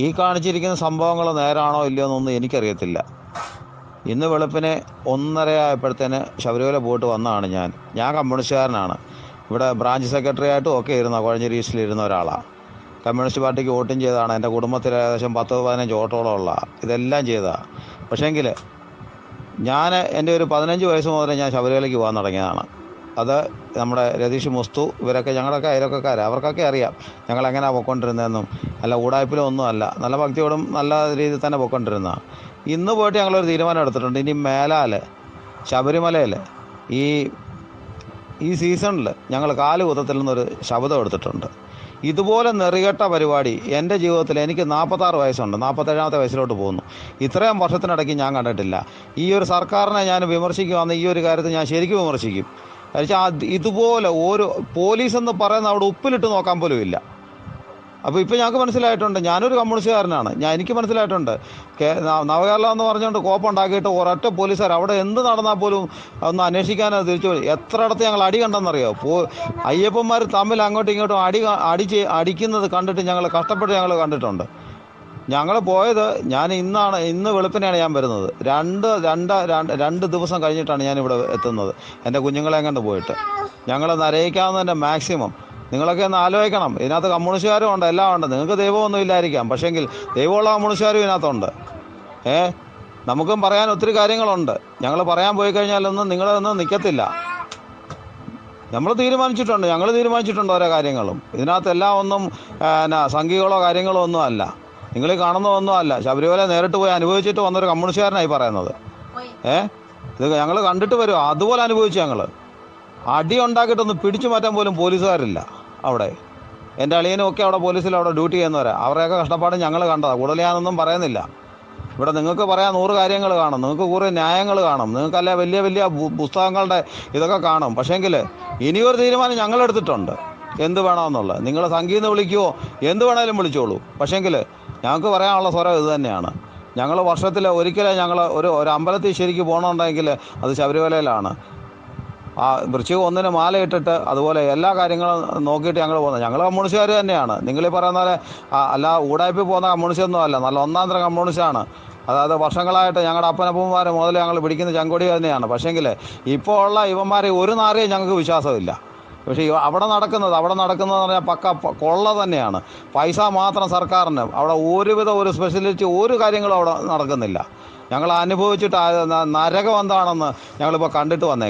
ഈ കാണിച്ചിരിക്കുന്ന സംഭവങ്ങൾ നേരാണോ ഇല്ലയോ എന്നൊന്നും എനിക്കറിയത്തില്ല. ഇന്ന് വെളുപ്പിന് 1:30 ആയപ്പോഴത്തേന് ശബരിമല പോയിട്ട് വന്നതാണ് ഞാൻ കമ്മ്യൂണിസ്റ്റുകാരനാണ്. ഇവിടെ ബ്രാഞ്ച് സെക്രട്ടറി ആയിട്ടും ഒക്കെ ഇരുന്ന കോഴഞ്ചേരി ഈസ്റ്റിലിരുന്ന ഒരാളാണ്. കമ്മ്യൂണിസ്റ്റ് പാർട്ടിക്ക് വോട്ടും ചെയ്തതാണ്. എൻ്റെ കുടുംബത്തിൽ ഏകദേശം 10-15 വോട്ടോളം ഉള്ള ഇതെല്ലാം ചെയ്തതാണ്. പക്ഷേങ്കിൽ ഞാൻ എൻ്റെ ഒരു 15 വയസ്സ് മുതൽ ഞാൻ ശബരിമലയ്ക്ക് പോകാൻ തുടങ്ങിയതാണ്. അത് നമ്മുടെ രതീഷ്, മുസ്തു ഇവരൊക്കെ ഞങ്ങളൊക്കെ അയൽവക്കക്കാരാണ്. അവർക്കൊക്കെ അറിയാം ഞങ്ങളെങ്ങനെയാണ് പൊയ്ക്കൊണ്ടിരുന്നതെന്നും. അല്ല ഊടായ്പിലും ഒന്നും അല്ല, നല്ല ഭക്തിയോടും നല്ല രീതിയിൽ തന്നെ പൊയ്ക്കൊണ്ടിരുന്നതാണ്. ഇന്ന് പോയിട്ട് ഞങ്ങളൊരു തീരുമാനം എടുത്തിട്ടുണ്ട്. ഇനി മേലാൽ ശബരിമലയിൽ ഈ സീസണിൽ ഞങ്ങൾ കാല് കുത്തത്തിൽ നിന്നൊരു ശബ്ദം എടുത്തിട്ടുണ്ട്. ഇതുപോലെ നെറികെട്ട പരിപാടി എൻ്റെ ജീവിതത്തിൽ, എനിക്ക് 46 വയസ്സുണ്ട്, 47ാമത്തെ വയസ്സിലോട്ട് പോകുന്നു. ഇത്രയും വർഷത്തിനിടയ്ക്ക് ഞാൻ കണ്ടിട്ടില്ല. ഈ ഒരു സർക്കാരിനെ ഞാൻ വിമർശിക്കുവാന്ന് ഈ ഒരു കാര്യത്തിൽ ഞാൻ ശരിക്കും വിമർശിക്കും. ഇതുപോലെ ഒരു പോലീസെന്ന് പറയുന്ന അവിടെ ഉപ്പിലിട്ട് നോക്കാൻ പോലും ഇല്ല. അപ്പോൾ ഇപ്പോൾ ഞങ്ങൾക്ക് മനസ്സിലായിട്ടുണ്ട്. ഞാനൊരു കമ്മ്യൂണിസ്റ്റുകാരനാണ്. എനിക്ക് മനസ്സിലായിട്ടുണ്ട്. നവകേരളം എന്ന് പറഞ്ഞുകൊണ്ട് കോപ്പുണ്ടാക്കിയിട്ട് ഒരൊറ്റ പോലീസുകാർ അവിടെ എന്ത് നടന്നാൽ പോലും ഒന്ന് അന്വേഷിക്കാനോ തിരിച്ചു എത്രയിടത്ത് ഞങ്ങൾ അടി കണ്ടെന്നറിയോ? അയ്യപ്പന്മാർ തമ്മിൽ അങ്ങോട്ടും ഇങ്ങോട്ടും അടിക്കുന്നത് കണ്ടിട്ട് ഞങ്ങൾ കഷ്ടപ്പെട്ട് ഞങ്ങൾ കണ്ടിട്ടുണ്ട്. ഞങ്ങൾ പോയത് ഇന്ന് വെളുപ്പിനെയാണ് ഞാൻ വരുന്നത്. രണ്ട് ദിവസം കഴിഞ്ഞിട്ടാണ് ഞാനിവിടെ എത്തുന്നത്. എൻ്റെ കുഞ്ഞുങ്ങളെ കണ്ട് പോയിട്ട് ഞങ്ങൾ നരയിക്കാവുന്നതിൻ്റെ മാക്സിമം. നിങ്ങളൊക്കെ ഒന്ന് ആലോചിക്കണം. ഇതിനകത്ത് കമ്മ്യൂണിസ്റ്റുകാരും ഉണ്ട്, എല്ലാം ഉണ്ട്. നിങ്ങൾക്ക് ദൈവമൊന്നും ഇല്ലായിരിക്കാം, പക്ഷേങ്കിൽ ദൈവമുള്ള കമ്മ്യൂണിസ്റ്റുകാരും ഇതിനകത്തുണ്ട്. നമുക്കും പറയാൻ ഒത്തിരി കാര്യങ്ങളുണ്ട്. ഞങ്ങൾ പറയാൻ പോയി കഴിഞ്ഞാലൊന്നും നിങ്ങളൊന്നും നിൽക്കത്തില്ല. ഞങ്ങൾ തീരുമാനിച്ചിട്ടുണ്ട് ഓരോ കാര്യങ്ങളും. ഇതിനകത്ത് എല്ലാം ഒന്നും സംഘികളോ കാര്യങ്ങളോ ഒന്നും അല്ല. നിങ്ങൾ കാണുന്നതൊന്നും അല്ല. ശബരിമല നേരിട്ട് പോയി അനുഭവിച്ചിട്ട് വന്നൊരു കമ്മ്യൂണിസ്റ്റുകാരനായി പറയുന്നത്. ഇത് ഞങ്ങൾ കണ്ടിട്ട് വരും. അതുപോലെ അനുഭവിച്ചു. ഞങ്ങൾ അടി ഉണ്ടാക്കിയിട്ടൊന്നും പിടിച്ചു മാറ്റാൻ പോലും പോലീസുകാരില്ല അവിടെ. എൻ്റെ അളിയനും ഒക്കെ അവിടെ പോലീസിൽ അവിടെ ഡ്യൂട്ടി ചെയ്യുന്നവരാ. അവരെയൊക്കെ കഷ്ടപ്പാടും ഞങ്ങൾ കണ്ടതാണ്. കൂടുതൽ ഞാനൊന്നും പറയുന്നില്ല. ഇവിടെ നിങ്ങൾക്ക് പറയാൻ 100 കാര്യങ്ങൾ കാണും, നിങ്ങൾക്ക് കുറേ ന്യായങ്ങൾ കാണും, നിങ്ങൾക്കല്ല വലിയ വലിയ പുസ്തകങ്ങളുടെ ഇതൊക്കെ കാണും. പക്ഷേങ്കിൽ ഇനിയൊരു തീരുമാനം ഞങ്ങളെടുത്തിട്ടുണ്ട് എന്ത് വേണമെന്നുള്ളത്. നിങ്ങൾ സംഗീതം വിളിക്കുമോ, എന്ത് വേണേലും വിളിച്ചോളൂ. പക്ഷേങ്കിൽ ഞങ്ങൾക്ക് പറയാനുള്ള സ്വരം ഇത് തന്നെയാണ്. ഞങ്ങൾ വർഷത്തിൽ ഒരിക്കലും ഞങ്ങൾ ഒരു അമ്പലത്തിൽ ശരിക്ക് പോകണമെന്നുണ്ടെങ്കിൽ അത് ശബരിമലയിലാണ്. വൃശ്ചികം 1-ന് മാലയിട്ടിട്ട് അതുപോലെ എല്ലാ കാര്യങ്ങളും നോക്കിയിട്ട് ഞങ്ങൾ പോകുന്നത്. ഞങ്ങൾ കമ്മ്യൂണിസ്റ്റുകാർ തന്നെയാണ്. നിങ്ങളീ പറയുന്ന പോലെ അല്ല ഊടായ്പ പോകുന്ന കമ്മ്യൂണിസ്റ്റൊന്നും അല്ല. നല്ല ഒന്നാന്തര കമ്മ്യൂണിസ്റ്റാണ്. അതായത് വർഷങ്ങളായിട്ട് ഞങ്ങളുടെ അപ്പനപ്പന്മാർ മുതൽ ഞങ്ങൾ പിടിക്കുന്ന ചങ്കൊടി തന്നെയാണ്. പക്ഷേങ്കിൽ ഇപ്പോൾ ഉള്ള ഇവന്മാരെ ഒരു നാരെയും ഞങ്ങൾക്ക് വിശ്വാസമില്ല. പക്ഷേ അവിടെ നടക്കുന്നതെന്ന് പറഞ്ഞാൽ പക്ക കൊള്ള തന്നെയാണ്. പൈസ മാത്രം സർക്കാരിന്. അവിടെ ഒരു സ്പെഷ്യലിറ്റി ഒരു കാര്യങ്ങളും അവിടെ നടക്കുന്നില്ല. ഞങ്ങൾ അനുഭവിച്ചിട്ട് നരകം എന്താണെന്ന് ഞങ്ങളിപ്പോൾ കണ്ടിട്ട് വന്നേ.